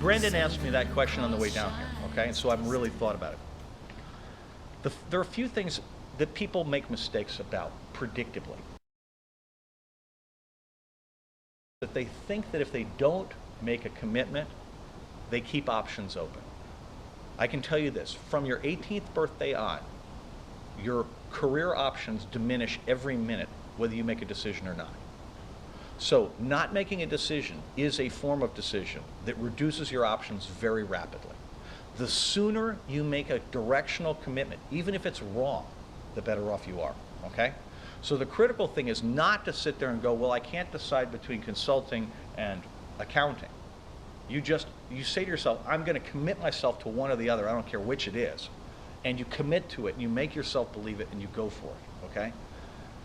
Brendan asked me that question on the way down here, okay? And so I've really thought about it. There are a few things that people make mistakes about, predictably. That they think that if they don't make a commitment, they keep options open. I can tell you this, from your 18th birthday on, your career options diminish every minute, whether you make a decision or not. So not making a decision is a form of decision that reduces your options very rapidly. The sooner you make a directional commitment, even if it's wrong, the better off you are, okay? So the critical thing is not to sit there and go, well, I can't decide between consulting and accounting. You say to yourself, I'm going to commit myself to one or the other, I don't care which it is. And you commit to it, and you make yourself believe it, and you go for it, okay?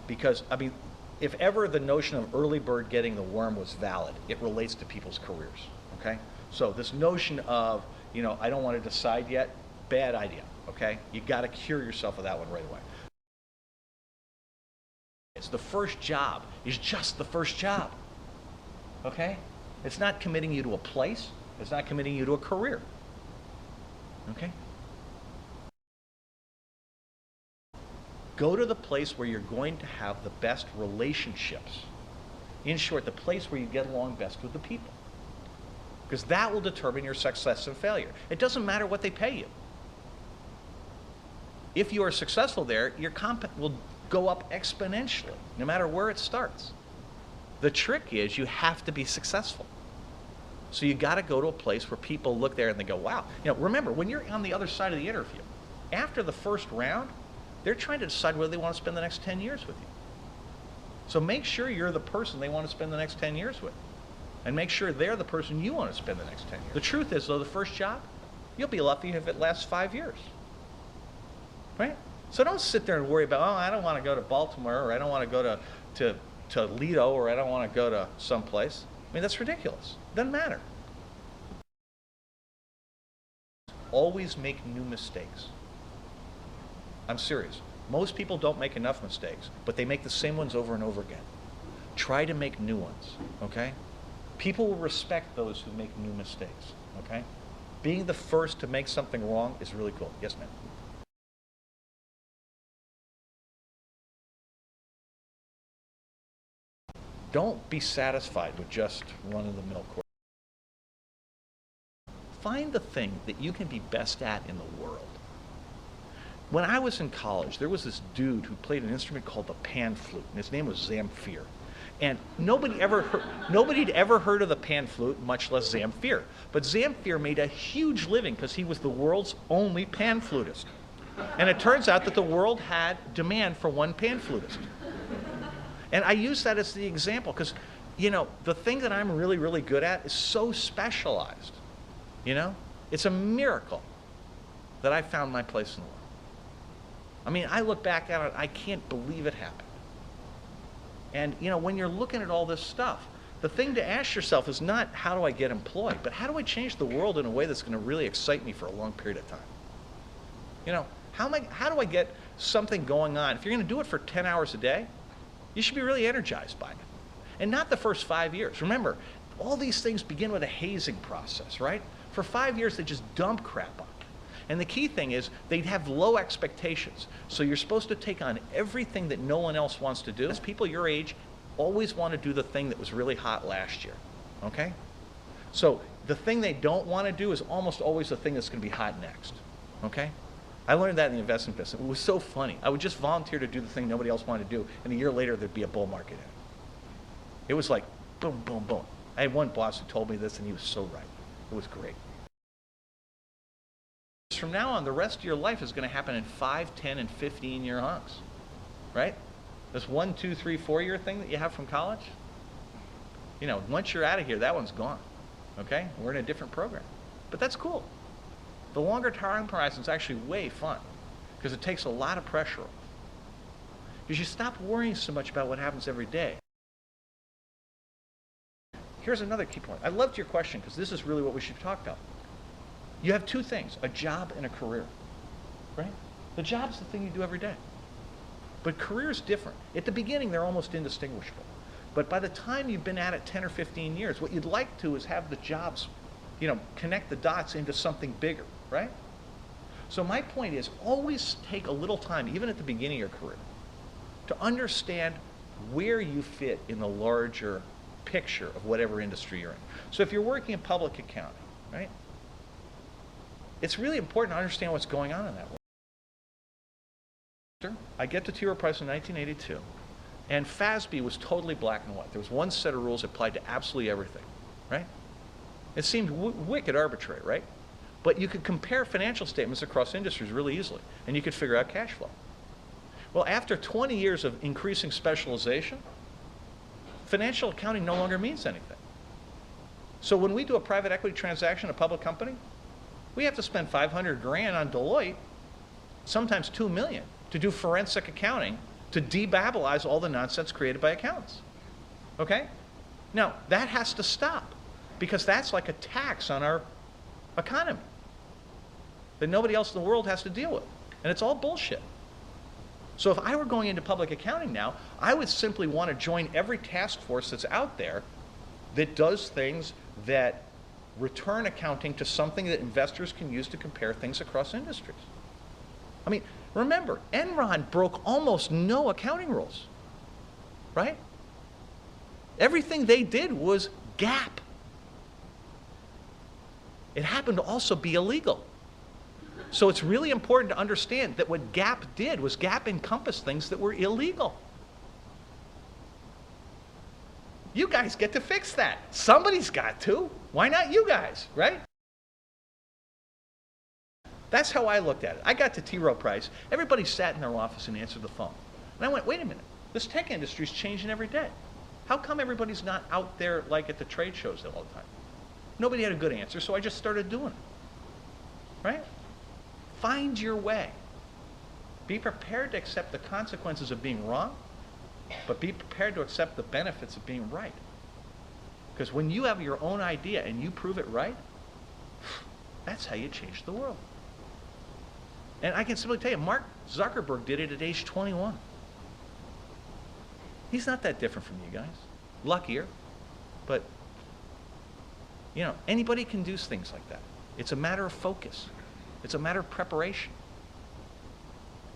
Because, I mean, if ever the notion of early bird getting the worm was valid, it relates to people's careers, okay? So this notion of, you know, I don't want to decide yet, bad idea, okay? You got to cure yourself of that one right away. It's the first job is just the first job, okay? It's not committing you to a place. It's not committing you to a career, okay? Go to the place where you're going to have the best relationships. In short, the place where you get along best with the people. Because that will determine your success and failure. It doesn't matter what they pay you. If you are successful there, your comp will go up exponentially, no matter where it starts. The trick is you have to be successful. So you got to go to a place where people look there and they go, wow. You know, remember, when you're on the other side of the interview, after the first round, they're trying to decide whether they want to spend the next 10 years with you. So make sure you're the person they want to spend the next 10 years with. And make sure they're the person you want to spend the next 10 years. The truth is, though, the first job, you'll be lucky if it lasts 5 years. Right? So don't sit there and worry about, oh, I don't want to go to Baltimore, or I don't want to go to Toledo, or I don't want to go to someplace. I mean, that's ridiculous. Doesn't matter. Always make new mistakes. I'm serious. Most people don't make enough mistakes, but they make the same ones over and over again. Try to make new ones, okay? People will respect those who make new mistakes, okay? Being the first to make something wrong is really cool. Yes, ma'am? Don't be satisfied with just run-of-the-mill course. Find the thing that you can be best at in the world. When I was in college, there was this dude who played an instrument called the pan flute, and his name was Zamfir. And nobody had ever heard of the pan flute, much less Zamfir. But Zamfir made a huge living because he was the world's only pan flutist. And it turns out that the world had demand for one pan flutist. And I use that as the example because, you know, the thing that I'm really, really good at is so specialized. You know? It's a miracle that I found my place in the world. I mean, I look back at it, I can't believe it happened. And, you know, when you're looking at all this stuff, the thing to ask yourself is not how do I get employed, but how do I change the world in a way that's going to really excite me for a long period of time? You know, how do I get something going on? If you're going to do it for 10 hours a day, you should be really energized by it. And not the first 5 years. Remember, all these things begin with a hazing process, right? For 5 years, they just dump crap on you. And the key thing is they have low expectations. So you're supposed to take on everything that no one else wants to do. As people your age always want to do the thing that was really hot last year, okay? So the thing they don't want to do is almost always the thing that's going to be hot next, okay? I learned that in the investment business. It was so funny. I would just volunteer to do the thing nobody else wanted to do, and a year later there'd be a bull market in it. It was like boom, boom, boom. I had one boss who told me this, and he was so right. It was great. From now on, the rest of your life is going to happen in 5, 10, and 15-year hunks, right? This 1, 2, 3, 4-year thing that you have from college, you know, once you're out of here, that one's gone, okay? We're in a different program, but that's cool. The longer time horizon is actually way fun because it takes a lot of pressure off. Because you stop worrying so much about what happens every day. Here's another key point. I loved your question because this is really what we should talk about. You have two things, a job and a career, right? The job's the thing you do every day. But career's different. At the beginning, they're almost indistinguishable. But by the time you've been at it 10 or 15 years, what you'd like to is have the jobs connect the dots into something bigger, right? So my point is, always take a little time, even at the beginning of your career, to understand where you fit in the larger picture of whatever industry you're in. So if you're working in public accounting, right, it's really important to understand what's going on in that world. I get to T. Rowe Price in 1982, and FASB was totally black and white. There was one set of rules that applied to absolutely everything, right? It seemed wicked arbitrary, right? But you could compare financial statements across industries really easily, and you could figure out cash flow. Well, after 20 years of increasing specialization, financial accounting no longer means anything. So when we do a private equity transaction, a public company, we have to spend 500 grand on Deloitte, sometimes 2 million, to do forensic accounting to debabbilize all the nonsense created by accountants. Okay? Now, that has to stop, because that's like a tax on our economy that nobody else in the world has to deal with. And it's all bullshit. So if I were going into public accounting now, I would simply want to join every task force that's out there that does things that return accounting to something that investors can use to compare things across industries. I mean, remember, Enron broke almost no accounting rules, right? Everything they did was GAAP. It happened to also be illegal. So it's really important to understand that what GAAP did was GAAP encompassed things that were illegal. You guys get to fix that. Somebody's got to. Why not you guys, right? That's how I looked at it. I got to T. Rowe Price. Everybody sat in their office and answered the phone. And I went, wait a minute. This tech industry is changing every day. How come everybody's not out there like at the trade shows all the time? Nobody had a good answer, so I just started doing it. Right? Find your way. Be prepared to accept the consequences of being wrong, but be prepared to accept the benefits of being right. Because when you have your own idea and you prove it right, that's how you change the world. And I can simply tell you, Mark Zuckerberg did it at age 21. He's not that different from you guys. Luckier, but anybody can do things like that. It's a matter of focus. It's a matter of preparation.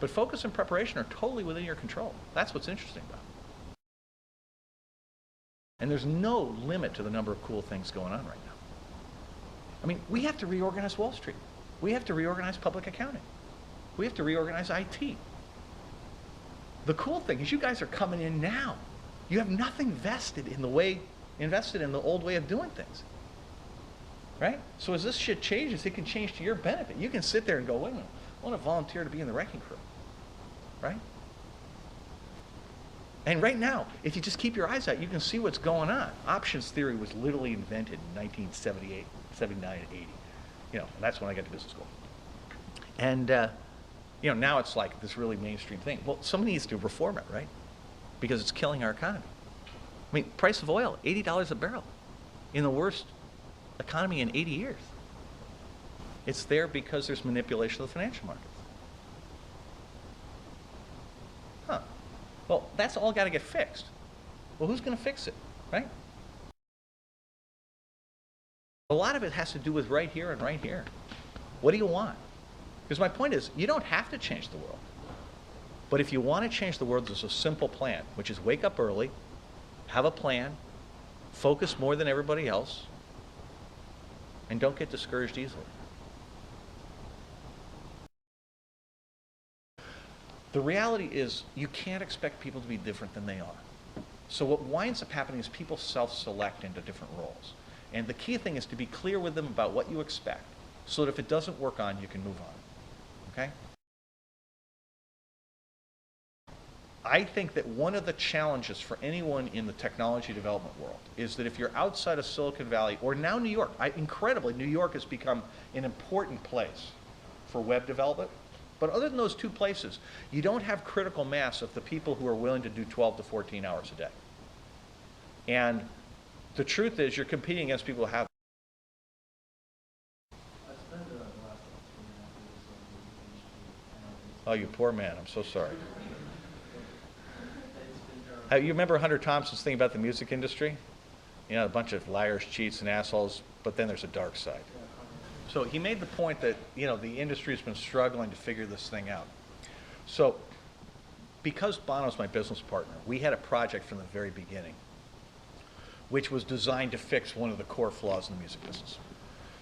But focus and preparation are totally within your control. That's what's interesting about it. And there's no limit to the number of cool things going on right now. I mean, we have to reorganize Wall Street. We have to reorganize public accounting. We have to reorganize IT. The cool thing is you guys are coming in now. You have nothing invested in the old way of doing things. Right? So as this shit changes, it can change to your benefit. You can sit there and go, wait a minute, I want to volunteer to be in the wrecking crew. Right? And right now, if you just keep your eyes out, you can see what's going on. Options theory was literally invented in 1978, 79, 80. And that's when I got to business school. And now it's like this really mainstream thing. Well, somebody needs to reform it, right? Because it's killing our economy. I mean, price of oil, $80 a barrel in the worst economy in 80 years. It's there because there's manipulation of the financial markets. Huh. Well, that's all got to get fixed. Well, who's going to fix it, right? A lot of it has to do with right here and right here. What do you want? Because my point is, you don't have to change the world. But if you want to change the world, there's a simple plan, which is wake up early, have a plan, focus more than everybody else, and don't get discouraged easily. The reality is you can't expect people to be different than they are. So what winds up happening is people self-select into different roles. And the key thing is to be clear with them about what you expect, so that if it doesn't work on, you can move on. Okay? I think that one of the challenges for anyone in the technology development world is that if you're outside of Silicon Valley, or now New York, incredibly, New York has become an important place for web development. But other than those two places, you don't have critical mass of the people who are willing to do 12 to 14 hours a day. And the truth is, you're competing against people who have. Oh, you poor man. I'm so sorry. You remember Hunter Thompson's thing about the music industry? You know, a bunch of liars, cheats, and assholes, but then there's a dark side. So he made the point that, you know, the industry's been struggling to figure this thing out. So because Bono's my business partner, we had a project from the very beginning, which was designed to fix one of the core flaws in the music business.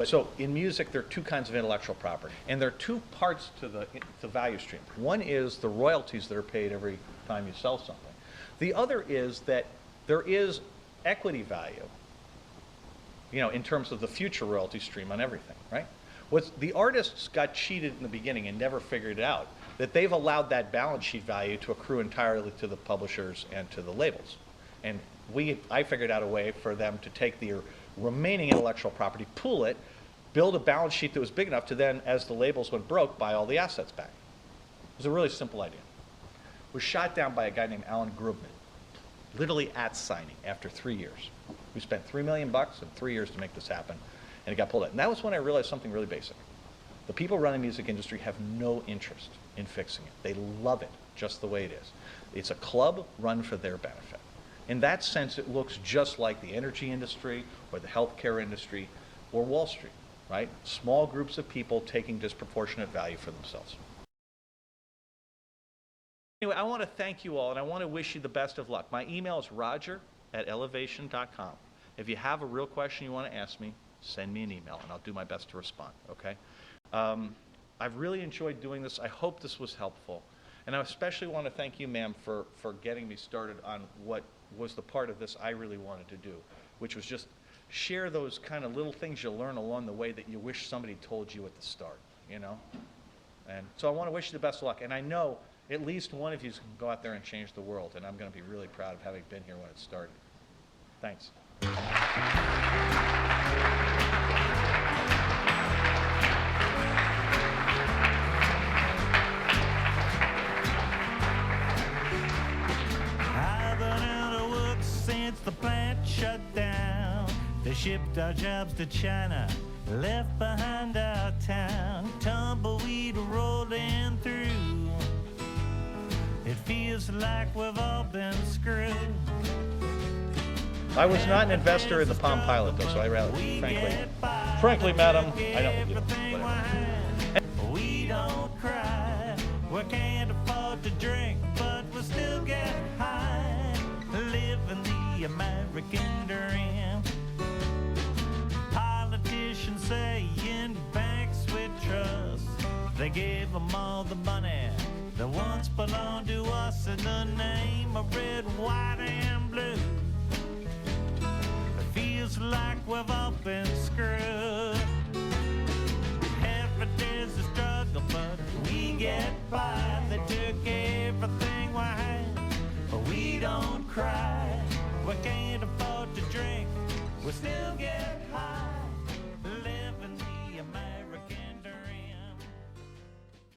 So in music, there are two kinds of intellectual property, and there are two parts to the value stream. One is the royalties that are paid every time you sell something. The other is that there is equity value, you know, in terms of the future royalty stream on everything, right? The artists got cheated in the beginning and never figured it out, that they've allowed that balance sheet value to accrue entirely to the publishers and to the labels. And I figured out a way for them to take the remaining intellectual property, pool it, build a balance sheet that was big enough to then, as the labels went broke, buy all the assets back. It was a really simple idea. It was shot down by a guy named Alan Grubman, literally at signing after 3 years. We spent $3 million in 3 years to make this happen, and it got pulled out. And that was when I realized something really basic. The people running the music industry have no interest in fixing it. They love it just the way it is. It's a club run for their benefit. In that sense, it looks just like the energy industry or the healthcare industry or Wall Street, right? Small groups of people taking disproportionate value for themselves. Anyway, I want to thank you all, and I want to wish you the best of luck. My email is roger@elevation.com. If you have a real question you want to ask me, send me an email, and I'll do my best to respond, okay? I've really enjoyed doing this. I hope this was helpful. And I especially want to thank you, ma'am, for getting me started on what was the part of this I really wanted to do, which was just share those kind of little things you learn along the way that you wish somebody told you at the start, you know? And so I want to wish you the best of luck. And I know at least one of you can go out there and change the world, and I'm going to be really proud of having been here when it started. Thanks. The plant shut down. They shipped our jobs to China, left behind our town. Tumbleweed rolling through. It feels like we've all been screwed. I was not an investor in the Palm Pilot, though, so I rather, frankly, madam, I don't, you know, whatever. We don't cry. We can't afford to drink, but we still get high. Living the American dream. Politicians saying banks we trust. They gave them all the money that once belonged to us in the name of red, white, and blue. It feels like we've all been screwed. Every day's a struggle, but we get by. They took everything we had, but we don't cry. We can't afford to drink, we still get